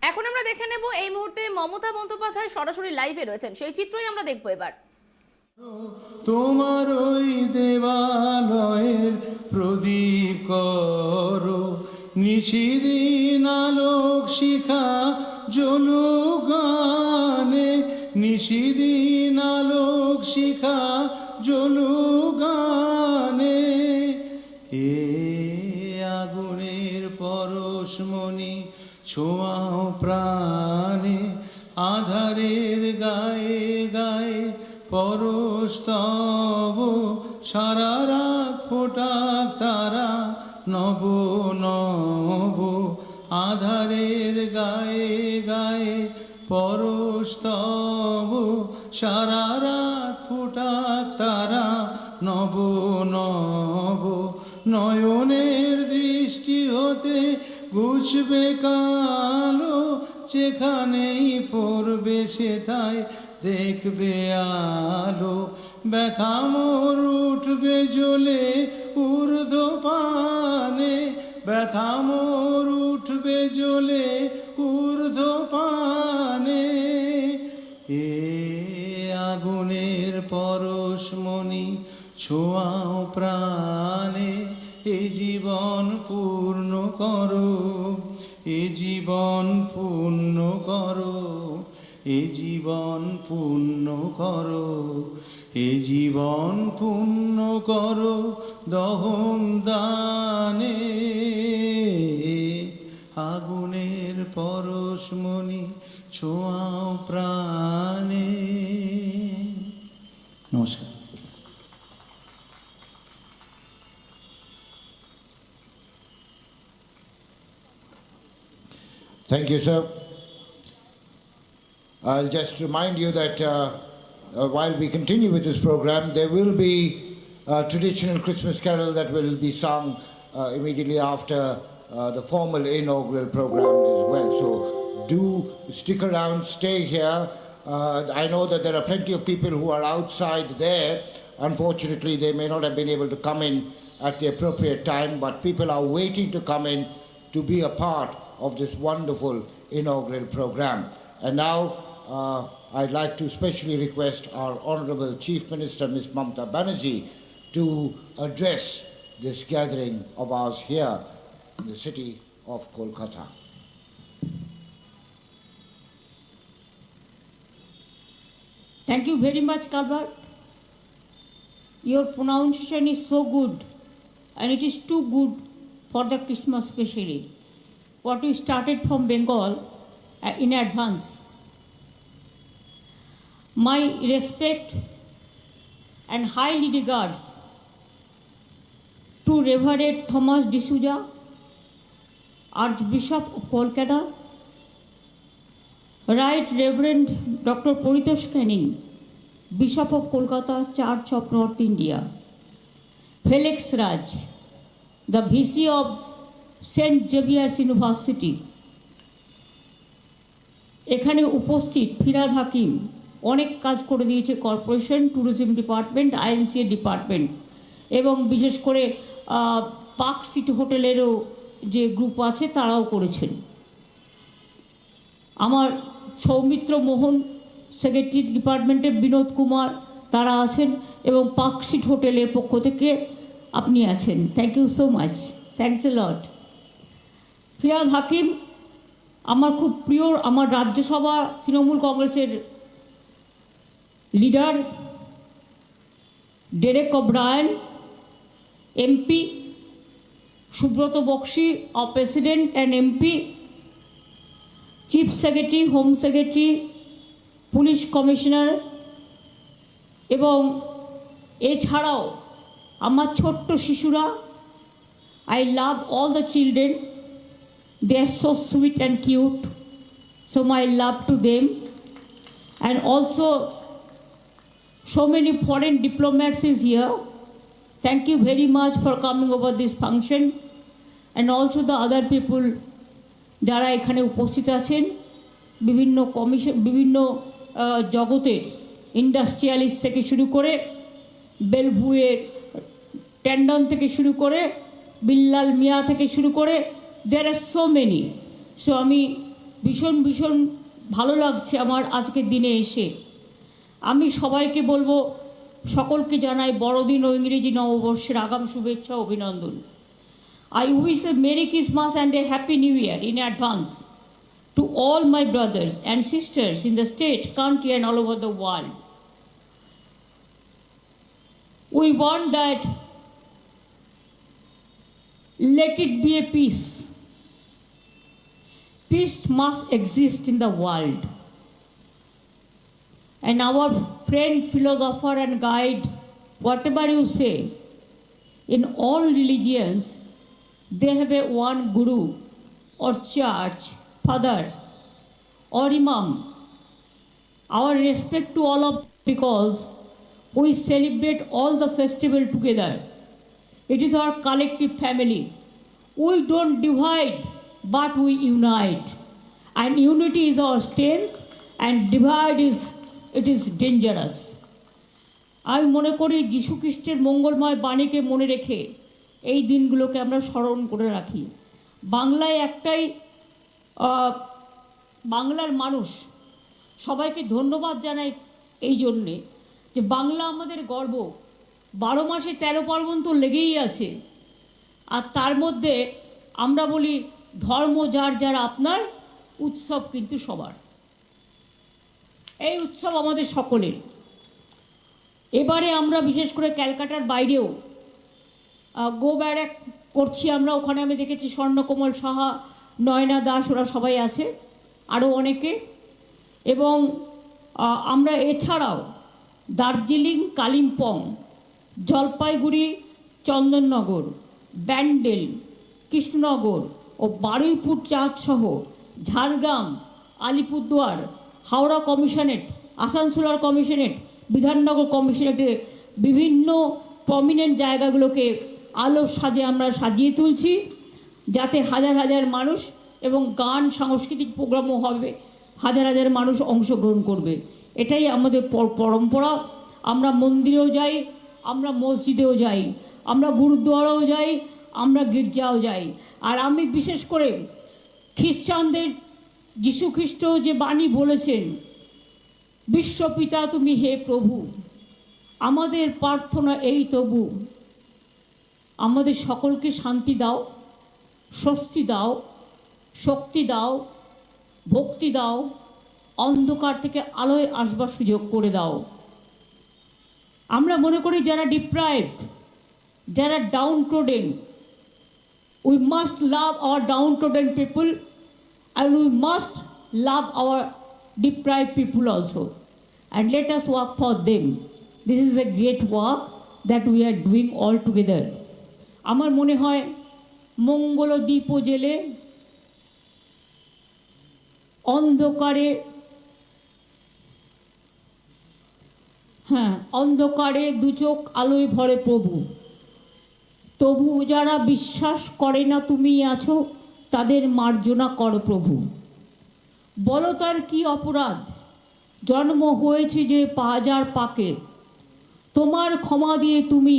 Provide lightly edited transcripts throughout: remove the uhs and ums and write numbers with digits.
এখন আমরা দেখে নেব এই মুহূর্তে মমতা বন্দ্যোপাধ্যায় সরাসরি লাইভে রয়েছেন, সেই চিত্রই আমরা দেখব এবার। তোমার ওই দেবালয়ের প্রদীপ করো, নিশিদিন আলোক শিখা জ্বলুক গানে, নিশিদিন আলোক শিখা জ্বলুক গানে। এ আগুনের পরশমণি ছোঁয়াও প্রাণে, আধারের গায়ে গায়ে পরস্তব, সারা রাত ফোটাক তারা নব নব, আধারের গায়ে গায়ে পরস্তব, সারা রাত ফোটাক তারা নব নব। নয়নের দৃষ্টি হতে ঘুচবে কালো, যেখানেই পড়বে সেথায় দেখবে আলো। ব্যথা মোর উঠবে জ্বলে ঊর্ধ্বপানে, ব্যথা মোর উঠবে জ্বলে ঊর্ধ্বপানে। এ আগুনের পরশমণি ছোঁয়াও প্রাণে, এ জীবন পূর্ণ করো, এ জীবন পূর্ণ করো, এ জীবন পূর্ণ করো, এ জীবন পূর্ণ করো দহন দানে। আগুনের পরশমণি ছোঁয়াও প্রাণে। নমস্কার। Thank you, sir. I'll just remind you that while we continue with this program, there will be a traditional Christmas carol that will be sung immediately after the formal inaugural program as well. So do stick around, stay here. I know that there are plenty of people who are outside there. Unfortunately, they may not have been able to come in at the appropriate time, but people are waiting to come in to be a part of this wonderful inaugural program. And now I'd like to specially request our Honorable Chief Minister, Ms. Mamata Banerjee, to address this gathering of ours here in the city of Kolkata. Thank you very much, Kalbar. Your pronunciation is so good, and it is too good for the Christmas especially. What we started from Bengal in advance. My respect and highly regards to Reverend Thomas D'Souza, Archbishop of Kolkata, Right Reverend Dr. Paritosh Canning, Bishop of Kolkata, Church of North India, Felix Raj, the VC of St. Xavier's University, এখানে উপস্থিত ফিরাদ হাকিম অনেক কাজ করে দিয়েছে, corporation, tourism department, INCA department, এবং বিশেষ করে park city হোটেলেরও যে গ্রুপ আছে তারাও করেছেন। আমার সৌমিত্র মোহন সেক্রেটারি ডিপার্টমেন্টের বিনোদ কুমার তারা আছেন, এবং পার্ক সিটি হোটেলের পক্ষ থেকে আপনি আছেন। Thank you so much, thanks a lot. Firhad Hakim আমার খুব প্রিয়, আমার রাজ্যসভা তৃণমূল কংগ্রেসের leader, Derek O'Brien MP, Subrata Bakshi our president and MP, chief secretary, home secretary, police commissioner, এবং এছাড়াও আমার ছোট্ট শিশুরা। I love all the children. They are so sweet and cute. So my love to them. And also so many foreign diplomats is here. Thank you very much for coming over this function. And also the other people যারা এখানে উপস্থিত আছেন, বিভিন্ন commission, বিভিন্ন জগতের industrialist থেকে শুরু করে, বেলভুয়ের ট্যান্ডন থেকে শুরু করে, বিল্লাল মিয়া থেকে শুরু করে, there are so many. So আমি ভীষণ ভীষণ ভালো লাগছে আমার আজকের দিনে এসে। আমি সবাইকে বলবো, সকলকে জানাই বড়দিন ও ইংরেজি নববর্ষের আগাম শুভেচ্ছা অভিনন্দন। I wish a Merry Christmas and a Happy New Year in advance to all my brothers and sisters in the state, country and all over the world. We want that let it be a peace. Peace must exist in the world. And our friend, philosopher and guide, whatever you say, in all religions, they have a one guru or church, father or imam. Our respect to all of because we celebrate all the festival together. It is our collective family. We don't divide, but we unite. And unity is our strength, and divide is dangerous. আমি মনে করি যীশু খ্রিস্টের মঙ্গলময় বাণীকে মনে রেখে এই দিনগুলোকে আমরা স্মরণ করে রাখি। বাংলায় একটাই বাংলার মানুষ সবাইকে ধন্যবাদ জানাই এই জন্যে যে বাংলা আমাদের গর্ব। 12 মাসে 13 পার্বণ তো লেগেই আছে, আর তার মধ্যে আমরা বলি ধর্ম যার যার আপনার, উৎসব কিন্তু সবার। এই উৎসব আমাদের সকলের। এবারে আমরা বিশেষ করে ক্যালকাটার বাইরেও গো ব্যারাক করছি আমরা। ওখানে আমি দেখেছি স্বর্ণকমল সাহা, নয়না দাস, ওরা সবাই আছে, আরও অনেকে। এবং আমরা এছাড়াও দার্জিলিং, কালিম্পং, জলপাইগুড়ি, চন্দননগর, ব্যান্ডেল, কৃষ্ণনগর ও বারুইপুর চাঁদসহ ঝাড়গ্রাম, আলিপুরদুয়ার, হাওড়া কমিশনারেট, আসানসোলার কমিশনারেট, বিধাননগর কমিশনারেটের বিভিন্ন প্রমিনেন্ট জায়গাগুলোকে আলোর সাজে আমরা সাজিয়ে তুলছি, যাতে হাজার হাজার মানুষ, এবং গান, সাংস্কৃতিক প্রোগ্রামও হবে, হাজার হাজার মানুষ অংশগ্রহণ করবে। এটাই আমাদের পরম্পরা। আমরা মন্দিরেও যাই, আমরা মসজিদেও যাই, আমরা গুরুদ্বারাও যাই, আমরা গির্জাও যাই। আর আমি বিশেষ করে খ্রিস্টানদের যীশু খ্রিস্ট যে বাণী বলেছেন, বিশ্বপিতা তুমি হে প্রভু, আমাদের প্রার্থনা এই তবু, আমাদের সকলকে শান্তি দাও, স্বস্তি দাও, শক্তি দাও, ভক্তি দাও, অন্ধকার থেকে আলোয় আসবার সুযোগ করে দাও। আমরা মনে করি যারা ডিপ্রাইভড, যারা down trodden, we must love our down trodden people and we must love our deprived people also, and let us work for them. This is a great work that we are doing all together. আমার মনে হয় মঙ্গল দীপ জেলে অন্ধকারে, অন্ধকারে দু চোখ আলোয় ভরে প্রভু, তবু যারা বিশ্বাস করে না তুমি আছো, তাদের মার্জনা করো প্রভু। বলো তার কি অপরাধ, জন্ম হয়েছে যে হাজার পাকে, তোমার ক্ষমা দিয়ে তুমি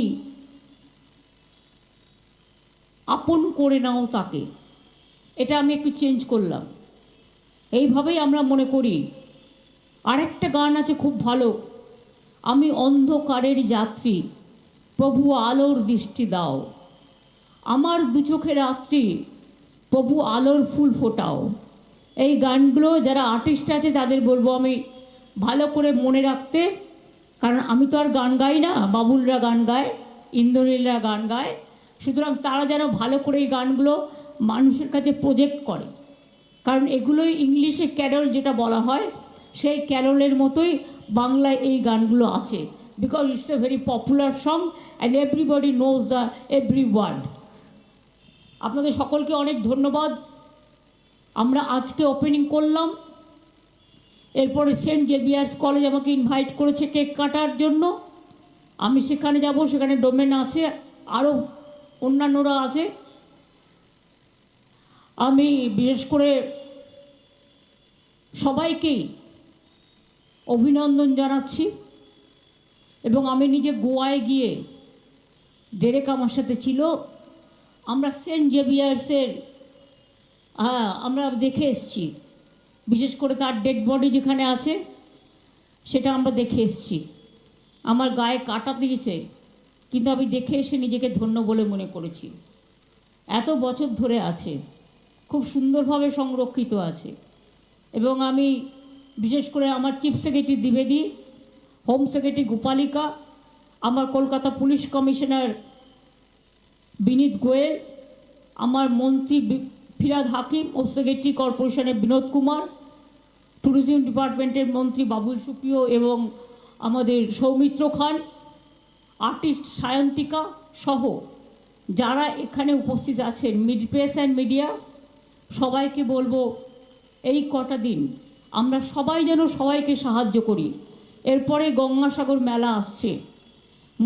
আপন করে নাও তাকে। এটা আমি একটু চেঞ্জ করলাম। এইভাবেই আমরা মনে করি। আরেকটা গান আছে খুব ভালো, আমি অন্ধকারের যাত্রী, প্রভু আলোর দৃষ্টি দাও, আমার দু চোখের রাত্রি, প্রভু আলোর ফুল ফোটাও। এই গানগুলো যারা আর্টিস্ট আছে তাদের বলবো আমি ভালো করে মনে রাখতে, কারণ আমি তো আর গান গাই না, বাবুলরা গান গায়, ইন্দ্রনীলরা গান গায়। সুতরাং তারা যেন ভালো করে এই গানগুলো মানুষের কাছে প্রজেক্ট করে, কারণ এগুলোই ইংলিশে ক্যারল যেটা বলা হয়, সেই ক্যারলের মতোই বাংলায় এই গানগুলো আছে, because it's a very popular song and everybody knows the every word. আপনাদের সকলকে অনেক ধন্যবাদ। আমরা আজকে ওপেনিং করলাম, এরপরে সেন্ট জেভিয়ার্স কলেজ আমাকে ইনভাইট করেছে কেক কাটার জন্য। আমি সেখানে যাব, সেখানে ডোমেন আছে, আরও অন্যান্যরা আছে। আমি বিশেষ করে সবাইকেই অভিনন্দন জানাচ্ছি, এবং আমি নিজে গোয়ায় গিয়ে, ডেরেক আমার সাথে ছিল, আমরা সেন্ট জেভিয়ার্সের আমরা দেখে এসেছি বিশেষ করে তার ডেড বডি যেখানে আছে সেটা আমরা দেখে এসেছি। আমার গায়ে কাটা দিয়েছে, কিন্তু আমি দেখে এসে নিজেকে ধন্য বলে মনে করেছি। এত বছর ধরে আছে, খুব সুন্দরভাবে সংরক্ষিত আছে। এবং আমি বিশেষ করে আমার চিফ সেক্রেটারি দ্বিবেদী, হোম সেক্রেটারি গোপালিকা, আমার কলকাতা পুলিশ কমিশনার বিনীত গোয়েল, আমার মন্ত্রী ফিরাদ হাকিম ও সেক্রেটারি কর্পোরেশনের বিনোদ কুমার, ট্যুরিজম ডিপার্টমেন্টের মন্ত্রী বাবুল সুপ্রিয় এবং আমাদের সৌমিত্র খান, আর্টিস্ট সায়ন্তিকা সহ যারা এখানে উপস্থিত আছেন, প্রেস অ্যান্ড মিডিয়া, সবাইকে বলবো এই কটা দিন আমরা সবাই যেন সবাইকে সাহায্য করি। এরপরে গঙ্গাসাগর মেলা আসছে,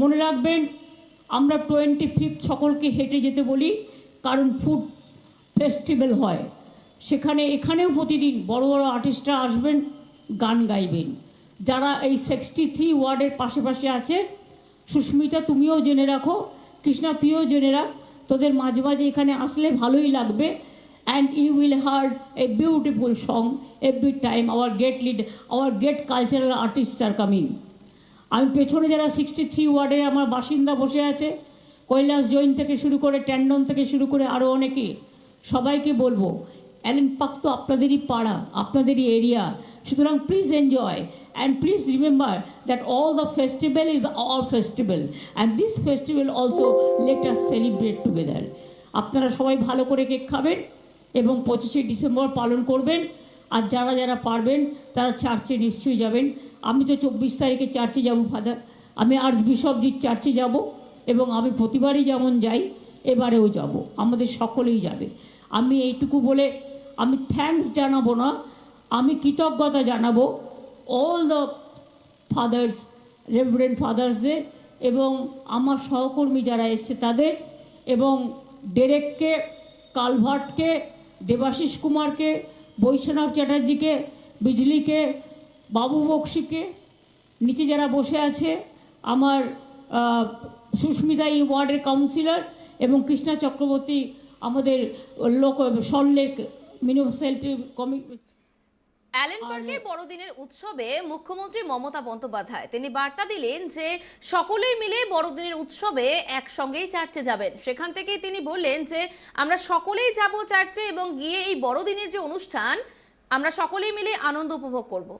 মনে রাখবেন আমরা 25 সকলকে হেঁটে যেতে বলি, কারণ ফুড ফেস্টিভ্যাল হয় সেখানে। এখানেও প্রতিদিন বড় বড় আর্টিস্টরা আসবেন, গান গাইবেন। যারা এই 63 ওয়ার্ডের পাশে আছে, সুস্মিতা তুমিও জেনে রাখো, কৃষ্ণা তুইও জেনে রাখ, তোদের মাঝে মাঝে এখানে আসলে ভালোই লাগবে। And you will heard a beautiful song every time our get cultural artists are coming. আমি পেছনে যারা 63 ওয়ার্ডের আমার বাসিন্দা বসে আছে, কৈলাস জৈন থেকে শুরু করে ট্যান্ডন থেকে শুরু করে আরও অনেকে, সবাইকে বলবো অ্যালেন পার্ক তো আপনাদেরই পাড়া, আপনাদেরই এরিয়া, সুতরাং please enjoy and please remember that all the festival is our festival and this festival also let us celebrate together. আপনারা সবাই ভালো করে কেক খাবেন এবং 25শে ডিসেম্বর পালন করবেন। আর যারা যারা পারবেন তারা চার্চে নিশ্চয়ই যাবেন। আমি তো 24 তারিখে চার্চে যাব ফাদার, আমি আর্চ বিশপজির চার্চে যাব এবং আমি প্রতিবারই যেমন যাই এবারেও যাব, আমাদের সকলেই যাবে। আমি এইটুকু বলে আমি থ্যাঙ্কস জানাবো না, আমি কৃতজ্ঞতা জানাবো অল দ্য ফাদার্স, রেভারেন্ড ফাদার্সদের এবং আমার সহকর্মী যারা এসছে তাদের, এবং ডেরেককে, কালভার্টকে, দেবাশিস কুমারকে, বৈশ্বনাথ চ্যাটার্জিকে, বিজলিকে, বাবু বক্সিকে, নিচে যারা বসে আছে আমার সুস্মিতা এই ওয়ার্ডের কাউন্সিলর, এবং কৃষ্ণা চক্রবর্তী আমাদের সল্টলেক মিউনিসিপ্যালিটি কমিটি। অ্যালেন পার্কের বড়দিনের উৎসবে মুখ্যমন্ত্রী মমতা বন্দ্যোপাধ্যায় তিনি বার্তা দিলেন যে সকলেই মিলে বড়দিনের উৎসবে একসঙ্গেই চার্চে যাবেন। সেখান থেকেই তিনি বললেন যে আমরা সকলেই যাব চার্চে এবং গিয়ে এই বড়দিনের যে অনুষ্ঠান আমরা সকলেই মিলে আনন্দ উপভোগ করব।